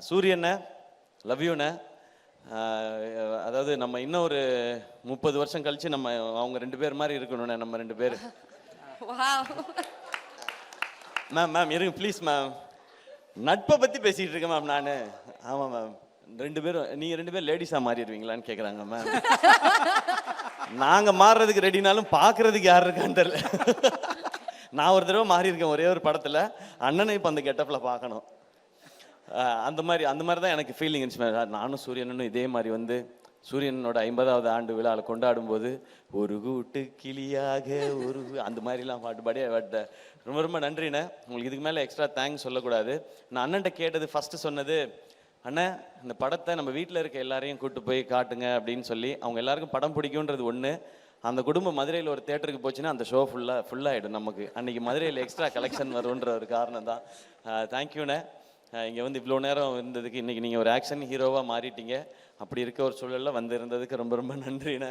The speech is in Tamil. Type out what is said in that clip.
சூரியண்ண லவ் யூண்ண. அதாவது நம்ம இன்னும் ஒரு 30 வருஷம் கழிச்சு நம்ம அவங்க 2 பேர் மாதிரி இருக்கணும்ண்ணே, நம்ம 2 பேர். மேம் இருங்க ப்ளீஸ் மேம். நட்பை பற்றி பேசிகிட்டு இருக்கேன் மேம் நான். ஆமாம் மேம், 2 பேரும் நீங்கள் 2 பேர் லேடிஸாக மாறிடுவீங்களான்னு கேட்குறாங்க மேம். நாங்கள் மாறுறதுக்கு ரெடினாலும் பார்க்குறதுக்கு யார் இருக்கான்னு தெரியல. நான் ஒரு தடவை மாறி இருக்கேன் ஒரே ஒரு படத்தில். அண்ணனை இப்போ அந்த கெட்டப்பில் பார்க்கணும். அந்த மாதிரி தான் எனக்கு ஃபீலிங் இருந்துச்சு. நானும் சூரியனும் இதே மாதிரி வந்து சூரியனோட 50வது ஆண்டு விழாவில் கொண்டாடும் போது ஒரு கூட்டு கிளியாக ஒரு அந்த மாதிரிலாம் பாட்டு பாடி ரொம்ப ரொம்ப நன்றிண்ணே. உங்களுக்கு இதுக்கு மேலே எக்ஸ்ட்ரா தேங்க்ஸ் சொல்லக்கூடாது. நான் அண்ணன்ட்ட கேட்டது ஃபஸ்ட்டு சொன்னது, அண்ணன் இந்த படத்தை நம்ம வீட்டில் இருக்க எல்லாரையும் கூப்பிட்டு போய் காட்டுங்க அப்படின்னு சொல்லி. அவங்க எல்லாருக்கும் படம் பிடிக்குன்றது ஒன்று. அந்த குடும்பம் மதுரையில் ஒரு தேட்டருக்கு போச்சுன்னா அந்த ஷோ ஃபுல்லாகிடும் நமக்கு. அன்றைக்கி மதுரையில் எக்ஸ்ட்ரா கலெக்ஷன் வரும்ன்ற ஒரு காரணம் தான். தேங்க்யூண்ணே. இங்கே வந்து இவ்வளோ நேரம் இருந்ததுக்கு, இன்றைக்கி நீங்கள் ஒரு ஆக்ஷன் ஹீரோவாக மாறிட்டீங்க. அப்படி இருக்க ஒரு சூழலில் வந்து இருந்ததுக்கு ரொம்ப ரொம்ப நன்றிண்ணே.